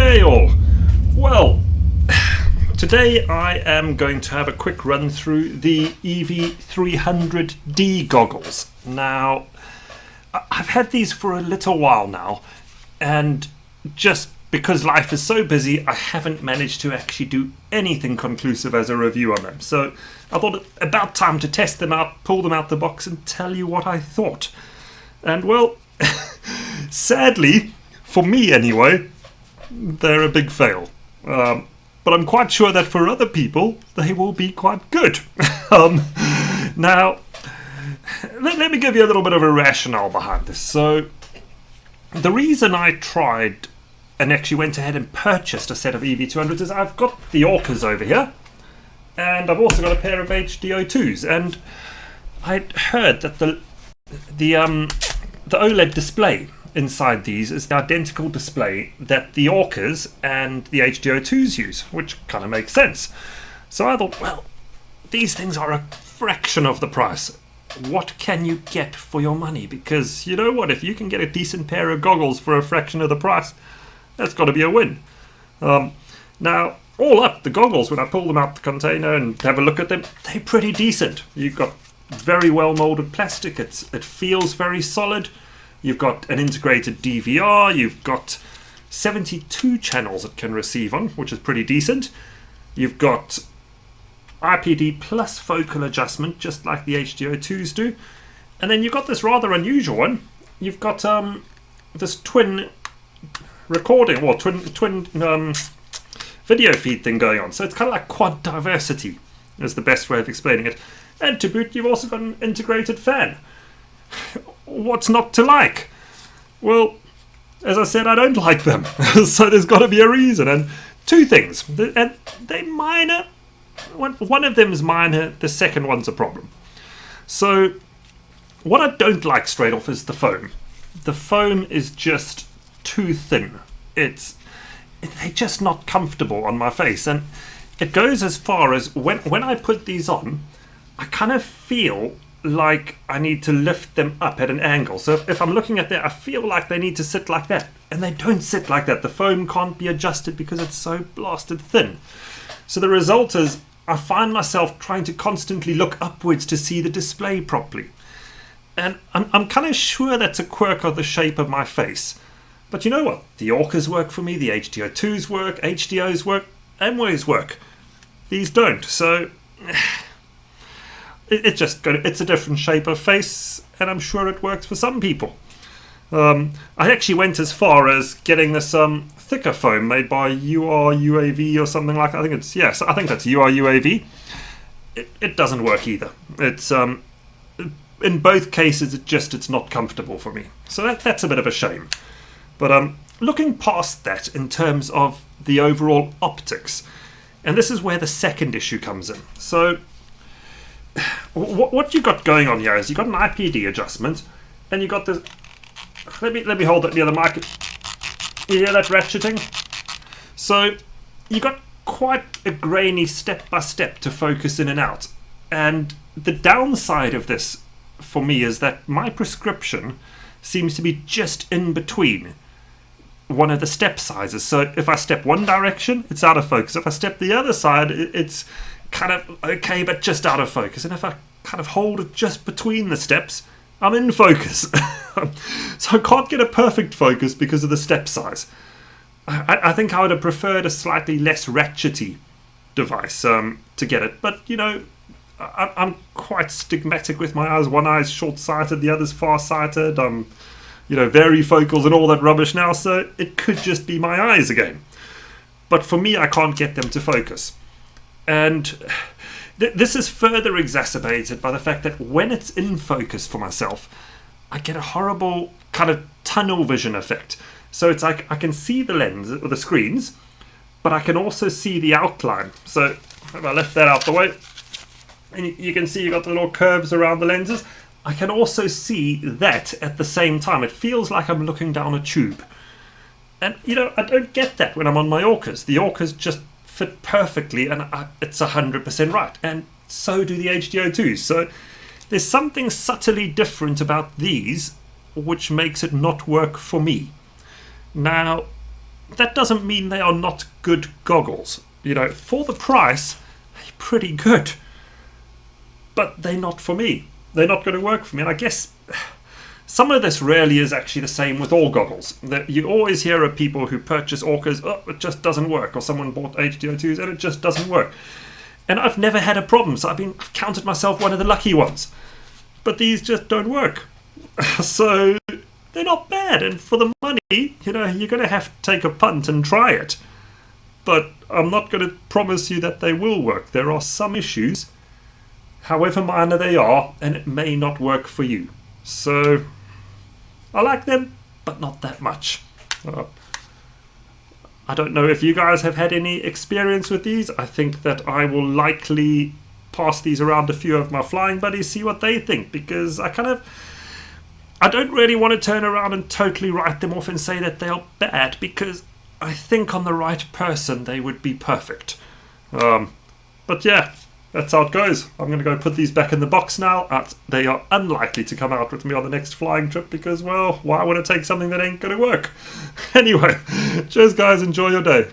G'day all! Well, today I am going to have a quick run through the EV300D goggles. Now, I've had these for a little while now, and just because life is so busy, I haven't managed to actually do anything conclusive as a review on them. So I thought it about time to test them out, pull them out the box and tell you what I thought. And well, sadly, for me anyway, they're a big fail. But I'm quite sure that for other people, they will be quite good. Now, let me give you a little bit of a rationale behind this. So, the reason I tried and actually went ahead and purchased a set of EV200s is I've got the Orcas over here, and I've also got a pair of HDO2s, and I'd heard that the OLED display inside these is the identical display that the Orcas and the HDO2s use, which kind of makes sense. So I thought, well, these things are a fraction of the price. What can you get for your money? Because you know what, if you can get a decent pair of goggles for a fraction of the price, that's got to be a win. Now, all up, the goggles, when I pull them out the container and have a look at them, they're pretty decent. You've got very well molded plastic, it feels very solid. You've got an integrated DVR, you've got 72 channels it can receive on, which is pretty decent. You've got IPD plus focal adjustment, just like the HDO2s do. And then you've got this rather unusual one. You've got this twin recording, or twin video feed thing going on. So it's kind of like quad diversity, is the best way of explaining it. And to boot, you've also got an integrated fan. What's not to like? Well, as I said, I don't like them. So there's got to be a reason. And two things. And they're minor. One of them is minor. The second one's a problem. So what I don't like straight off is the foam. The foam is just too thin. They're just not comfortable on my face. And it goes as far as when I put these on, I kind of feel like I need to lift them up at an angle. So if I'm looking at that, I feel like they need to sit like that. And they don't sit like that. The foam can't be adjusted because it's so blasted thin. So the result is I find myself trying to constantly look upwards to see the display properly. And I'm kind of sure that's a quirk of the shape of my face. But you know what? The Orcas work for me, the HDO2s work, HDOs work, MWAs work. These don't. So it's a different shape of face, and I'm sure it works for some people. I actually went as far as getting this thicker foam made by URUAV or something like that. I think that's URUAV. It doesn't work either. It's in both cases it's not comfortable for me. So that's a bit of a shame. But looking past that in terms of the overall optics, and this is where the second issue comes in. So what you got going on here is you got an IPD adjustment, and you got this. Let me hold it near the mic. You hear that ratcheting? So you got quite a grainy step by step to focus in and out. And the downside of this for me is that my prescription seems to be just in between one of the step sizes. So if I step one direction, it's out of focus. If I step the other side, it's kind of okay, but just out of focus. And if I kind of hold it just between the steps, I'm in focus. So I can't get a perfect focus because of the step size. I think I would have preferred a slightly less ratchety device to get it. But, you know, I'm quite stigmatic with my eyes. One eye's short-sighted, the other's far-sighted. I'm, varifocals and all that rubbish now, so it could just be my eyes again. But for me, I can't get them to focus. And this is further exacerbated by the fact that when it's in focus for myself, I get a horrible kind of tunnel vision effect. So it's like I can see the lens or the screens, but I can also see the outline. So if I left that out the way, and you can see you've got the little curves around the lenses. I can also see that at the same time. It feels like I'm looking down a tube. And, I don't get that when I'm on my Orcas. The Orcas just fit perfectly, and it's 100% right. And so do the HDO2s. So there's something subtly different about these, which makes it not work for me. Now, that doesn't mean they are not good goggles. You know, for the price, they're pretty good. But they're not for me. They're not going to work for me. And I guess some of this really is actually the same with all goggles. That you always hear of people who purchase Orcas, oh, it just doesn't work. Or someone bought H2O2s and it just doesn't work. And I've never had a problem, so I've counted myself one of the lucky ones. But these just don't work. So they're not bad. And for the money, you know, you're going to have to take a punt and try it. But I'm not going to promise you that they will work. There are some issues, however minor they are, and it may not work for you. So I like them, but not that much. I don't know if you guys have had any experience with these. I think that I will likely pass these around a few of my flying buddies, see what they think, because I don't really want to turn around and totally write them off and say that they're bad, because I think on the right person they would be perfect. But yeah, that's how it goes. I'm going to go put these back in the box now. They are unlikely to come out with me on the next flying trip because, well, why would I take something that ain't going to work? Anyway, cheers guys, enjoy your day.